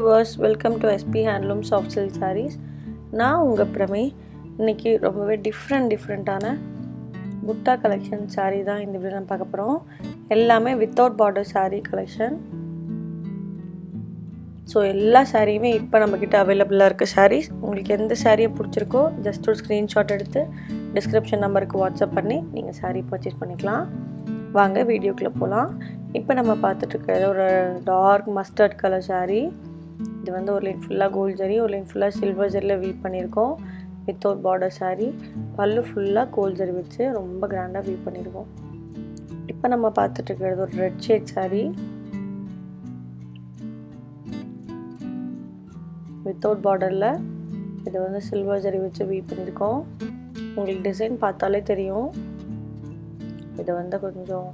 Viewers, welcome to SP handloom soft silk sarees. நான் உங்கள் பிரமே. இன்றைக்கி ரொம்பவே டிஃப்ரெண்ட்டான புட்டா கலெக்ஷன் சாரீ தான் இந்த வீடியோ நம்ம பார்க்க போகிறோம். எல்லாமே without border sari collection. So எல்லா சாரியுமே இப்போ நம்மக்கிட்ட அவைலபிளாக இருக்க சாரீஸ். உங்களுக்கு எந்த சாரியை பிடிச்சிருக்கோ ஜஸ்ட் ஒரு ஸ்க்ரீன்ஷாட் எடுத்து டிஸ்கிரிப்ஷன் நம்பருக்கு வாட்ஸ்அப் பண்ணி நீங்கள் சாரீ பர்ச்சேஸ் பண்ணிக்கலாம். வாங்க வீடியோக்குள்ளே போகலாம். இப்போ நம்ம பார்த்துட்ருக்கிறது ஒரு டார்க் மஸ்டர்ட் கலர் சாரீ. இது வந்து ஒரு லைன் ஃபுல்லாக கோல்ட் ஜரி, ஒரு லைன் ஃபுல்லாக சில்வர் ஜரியில் வீவ் பண்ணியிருக்கோம். வித்தவுட் பார்டர் சாரீ, பல்லு ஃபுல்லாக கோல்ட் ஜரி வச்சு ரொம்ப கிராண்டாக வீவ் பண்ணியிருக்கோம். இப்போ நம்ம பார்த்துட்ருக்கிறது ஒரு ரெட் ஷேட் சாரீ. வித்தவுட் பார்டரில் இது வந்து சில்வர் ஜரி வச்சு வீவ் பண்ணியிருக்கோம். உங்களுக்கு டிசைன் பார்த்தாலே தெரியும். இது வந்து கொஞ்சம்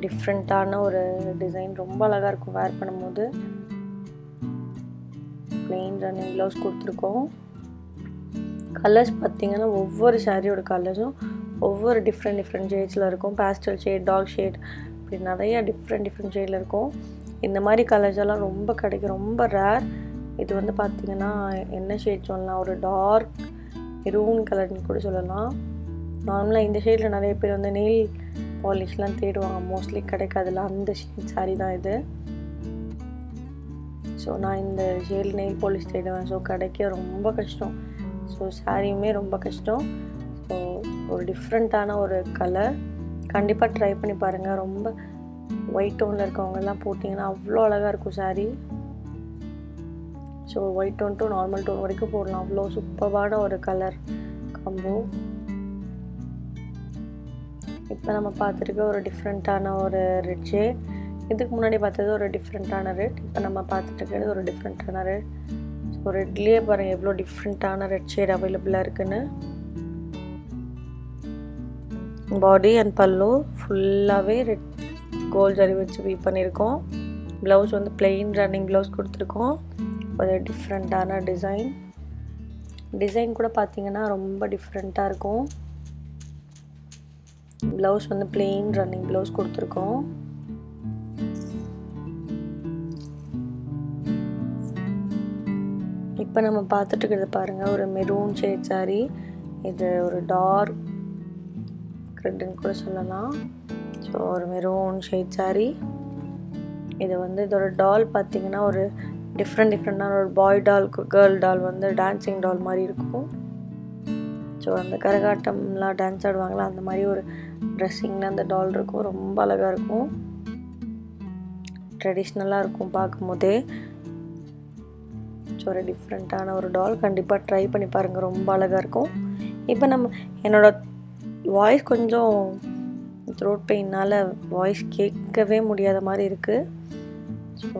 டிஃப்ரெண்ட்டான ஒரு டிசைன், ரொம்ப அழகாக இருக்கும் வேர் பண்ணும்போது. ப்ளெயின் ரன்னிங் ப்ளவுஸ் கொடுத்துருக்கோம். கலர்ஸ் பார்த்திங்கன்னா ஒவ்வொரு சாரியோட கலர்ஸும் ஒவ்வொரு டிஃப்ரெண்ட் ஷேட்ஸில் இருக்கும். பேஸ்டல் ஷேட், டார்க் ஷேட், இப்படி நிறைய டிஃப்ரெண்ட் ஷேடில் இருக்கும். இந்த மாதிரி கலர்ஸ் எல்லாம் ரொம்ப கிடைக்கும், ரொம்ப ரேர். இது வந்து பார்த்திங்கன்னா என்ன ஷேட் சொல்லலாம், ஒரு டார்க் மெரூன் கலர்னு கூட சொல்லலாம். நார்மலாக இந்த ஷேடில் நிறைய பேர் வந்து நெயில் பாலிஷ்லாம் தேடுவாங்க, மோஸ்ட்லி கிடைக்காதுல, அந்த ஷேட் சாரீ தான் இது. ஸோ நான் இந்த ஷேட் நெயில் பாலிஷ் தேடுவேன். ஸோ கிடைக்க ரொம்ப கஷ்டம். ஸோ சாரியுமே ரொம்ப கஷ்டம். ஸோ ஒரு டிஃப்ரெண்ட்டான ஒரு கலர், கண்டிப்பாக ட்ரை பண்ணி பாருங்கள். ரொம்ப ஒயிட் டோனில் இருக்கவங்கெல்லாம் போட்டிங்கன்னா அவ்வளோ அழகாக இருக்கும் saree. So white tone to normal tone வரைக்கும் போடலாம். அவ்வளோ சூப்பரான ஒரு கலர் காம்போ. இப்போ நம்ம பார்த்துருக்க ஒரு டிஃப்ரெண்ட்டான ஒரு ரெட் ஷேட். இதுக்கு முன்னாடி பார்த்தது ஒரு டிஃப்ரெண்ட்டான ரெட். இப்போ நம்ம பார்த்துட்டு இருக்கிறது ஒரு டிஃப்ரெண்ட்டான ரெட். ஸோ ரெட்லேயே பாருங்கள் எவ்வளோ டிஃப்ரெண்ட்டான ரெட் ஷேட் அவைலபிளாக இருக்குன்னு. பாடி அண்ட் பல்லு ஃபுல்லாகவே ரெட் கோல்ட் ஜரி வச்சு வீவ் பண்ணியிருக்கோம். ப்ளவுஸ் வந்து பிளெயின் ரன்னிங் ப்ளவுஸ் கொடுத்துருக்கோம். ஒரு டிஃப்ரெண்ட்டான டிசைன் கூட பார்த்திங்கன்னா ரொம்ப டிஃப்ரெண்ட்டாக இருக்கும். ப்ளவுஸ் வந்து பிளெயின் ரன்னிங் ப்ளவுஸ் கொடுத்துருக்கோம். இப்போ நம்ம பார்த்துட்டு இருக்கிறது பாருங்கள், ஒரு மெரூன் ஷேட் சாரீ. இது ஒரு டார்க் ரெட்டுன்னு கூட சொல்லலாம். ஸோ ஒரு மெரூன் ஷேட் சாரீ. இது வந்து இதோட டால் பார்த்திங்கன்னா ஒரு டிஃப்ரெண்ட்டான ஒரு பாய் டால், கேர்ள் டால், வந்து டான்ஸிங் டால் மாதிரி இருக்கும். ஸோ அந்த கரகாட்டம்லாம் டான்ஸ் ஆடுவாங்களா, அந்த மாதிரி ஒரு ட்ரெஸ்ஸிங்கில் அந்த டால் இருக்கும். ரொம்ப அழகாக இருக்கும், ட்ரெடிஷ்னலாக இருக்கும் பார்க்கும்போதே. ஸோ ஒரு டிஃப்ரெண்ட்டான ஒரு டால், கண்டிப்பாக ட்ரை பண்ணி பாருங்கள், ரொம்ப அழகாக இருக்கும். இப்போ நம்ம என்னோடய வாய்ஸ் கொஞ்சம் த்ரோட் பெயினால் வாய்ஸ் கேட்கவே முடியாத மாதிரி இருக்குது. ஸோ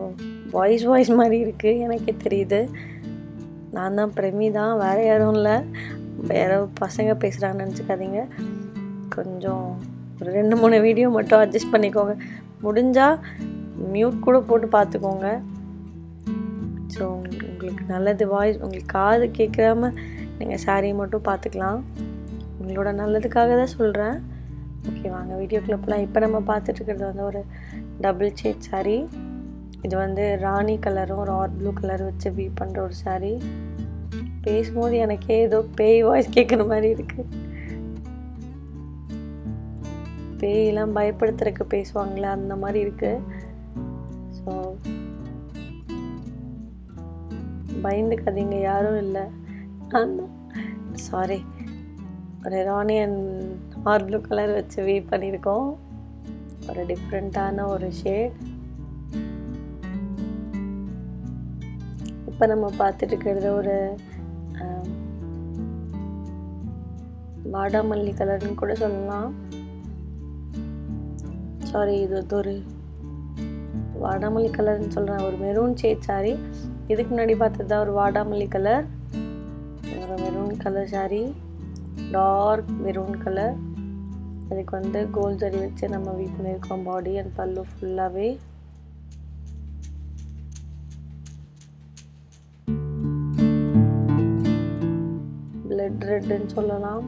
வாய்ஸ் மாதிரி இருக்குது, எனக்கே தெரியுது. நான் தான் பிரமி தான், வேறு யாரும் இல்லை. வேறு பசங்க பேசுகிறாங்கன்னு நினச்சிக்காதீங்க. கொஞ்சம் ஒரு 2-3 வீடியோ மட்டும் அட்ஜஸ்ட் பண்ணிக்கோங்க. முடிஞ்சால் மியூட் கூட போட்டு பார்த்துக்கோங்க. ஸோ உங்களுக்கு நல்லது, வாய்ஸ் உங்களுக்கு காது கேட்காம நீங்கள் சாரீ மட்டும் பார்த்துக்கலாம். உங்களோட நல்லதுக்காக தான் சொல்கிறேன். ஓகே, வாங்க வீடியோக்குள்ளே போகலாம். இப்போ நம்ம பார்த்துட்ருக்கிறது வந்து ஒரு டபுள் ஷேட் சாரீ. இது வந்து ராணி கலரும் ஒரு ஆர் ப்ளூ கலர் வச்சு வீவ் பண்ணுற ஒரு சாரீ. பேசும்போது எனக்கே ஏதோ பேய் வாய்ஸ் கேட்குற மாதிரி இருக்குது. பேயெல்லாம் பயப்படுத்துறதுக்கு பேசுவாங்களே, அந்த மாதிரி இருக்குது. ஸோ பயந்துக்காதீங்க, யாரும் இல்லை, நான் தான். சாரி, ஒரு ராணி அண்ட் ஆர் ப்ளூ கலர் வச்சு வீவ் பண்ணியிருக்கோம். ஒரு டிஃப்ரெண்ட்டான ஒரு ஷேட். இப்போ நம்ம பார்த்துட்டு இருக்கிறது ஒரு வாடாமல்லி கலர்னு கூட சொல்லலாம். சாரி, இது ஒரு வாடாமல்லி கலர்னு சொல்கிறேன். ஒரு மெரூன் ஷேட் சாரீ. இதுக்கு முன்னாடி பார்த்தது தான் ஒரு வாடாமல்லி கலர். ஒரு maroon colour saree, dark maroon colour. அதுக்கு வந்து கோல்ட் ஜரி வச்சு நம்ம வீவ் பண்ணியிருக்கோம். பாடி அண்ட் பல்லு ஃபுல்லாகவே பிளட் ரெட்டுன்னு சொல்லலாம்.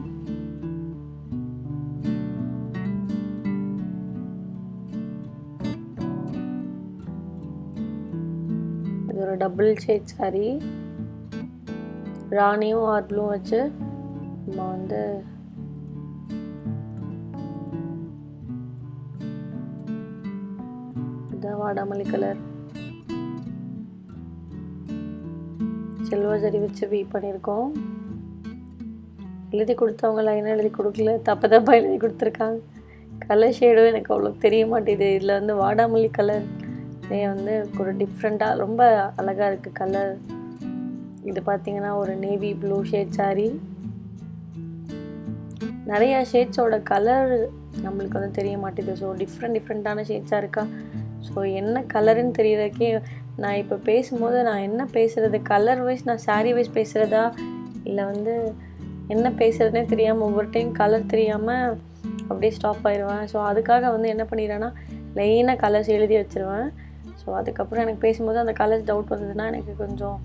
டபுள் ஷேட் சாரி, ராணியும் ஆர் ப்ளூ வச்சு நம்ம வந்து இதான் வாடாமல்லி கலர் சில்வர் ஜரி வச்சு வீவ் பண்ணியிருக்கோம். எழுதி கொடுத்தவங்க லைனாக எழுதி கொடுக்கல, தப்பாக எழுதி கொடுத்துருக்காங்க. கலர் ஷேடும் எனக்கு அவ்வளோ தெரிய மாட்டேது. இதில் வந்து வாடாமல்லி கலர் வந்து ஒரு டிஃப்ரெண்ட்டாக ரொம்ப அழகாக இருக்குது கலர். இது பார்த்திங்கன்னா ஒரு நேவி ப்ளூ ஷேட் சாரி. நிறையா ஷேட்ஸோட கலர் நம்மளுக்கு வந்து தெரிய மாட்டேது. ஸோ டிஃப்ரெண்ட்டான ஷேட்ஸாக இருக்கா. ஸோ என்ன கலருன்னு தெரியறதுக்கே நான் இப்போ பேசும்போது நான் என்ன பேசுகிறது, கலர் வைஸ் நான் சாரீ வைஸ் பேசுகிறதா இல்லை வந்து என்ன பேசுகிறதுனே தெரியாமல் ஒவ்வொரு டைம் கலர் தெரியாமல் அப்படியே ஸ்டாப் ஆயிடுவேன். ஸோ அதுக்காக வந்து என்ன பண்ணிடுறேன்னா லைனாக கலர்ஸ் எழுதி வச்சுருவேன். ஸோ அதுக்கப்புறம் எனக்கு பேசும்போது அந்த கலர்ஸ் டவுட் வந்ததுன்னா எனக்கு கொஞ்சம்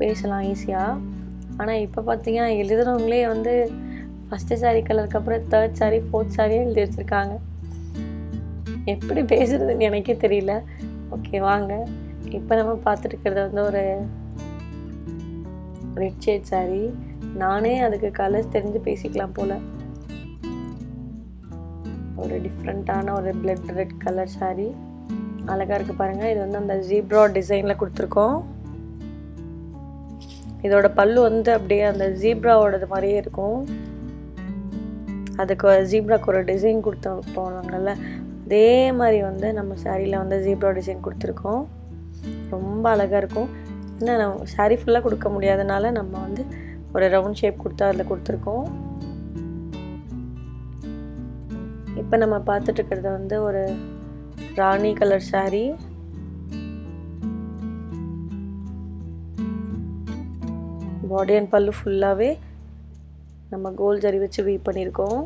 பேசலாம் ஈஸியாக. ஆனால் இப்போ பார்த்தீங்கன்னா எழுதுகிறவங்களே வந்து ஃபஸ்ட்டு சாரீ கலருக்கு அப்புறம் தேர்ட் சாரீ, ஃபோர்த் சாரியே எழுதி வச்சுருக்காங்க. எப்படி பேசுகிறதுன்னு எனக்கே தெரியல. ஓகே வாங்க, இப்போ நம்ம பார்த்துட்டு இருக்கிறது வந்து ஒரு ரெட் ஷேட் சாரீ. நானே அதுக்கு கலர்ஸ் தெரிஞ்சு பேசிக்கலாம் போல். ஒரு டிஃப்ரெண்ட்டான ஒரு பிளட் ரெட் கலர் சாரீ அழகாக இருக்குது பாருங்கள். இது வந்து அந்த ஜீப்ரா டிசைனில் கொடுத்துருக்கோம். இதோட பல்லு வந்து அப்படியே அந்த ஜீப்ராவோடது மாதிரியே இருக்கும். அதுக்கு ஜீப்ராக்கு ஒரு டிசைன் கொடுத்துருப்போம் நாங்கள்ல, அதே மாதிரி வந்து நம்ம சாரியில் வந்து ஜீப்ரா டிசைன் கொடுத்துருக்கோம். ரொம்ப அழகாக இருக்கும். இன்னும் நம்ம சாரீ ஃபுல்லாக கொடுக்க முடியாதனால நம்ம வந்து ஒரு ரவுண்ட் ஷேப் கொடுத்து அதில் கொடுத்துருக்கோம். இப்போ நம்ம பார்த்துட்டு இருக்கிறது வந்து ஒரு ராணி கலர் சாரீ. பாடி அண்ட் பல்லு ஃபுல்லாகவே நம்ம கோல்ட் ஜரி வச்சு வீவ் பண்ணியிருக்கோம்.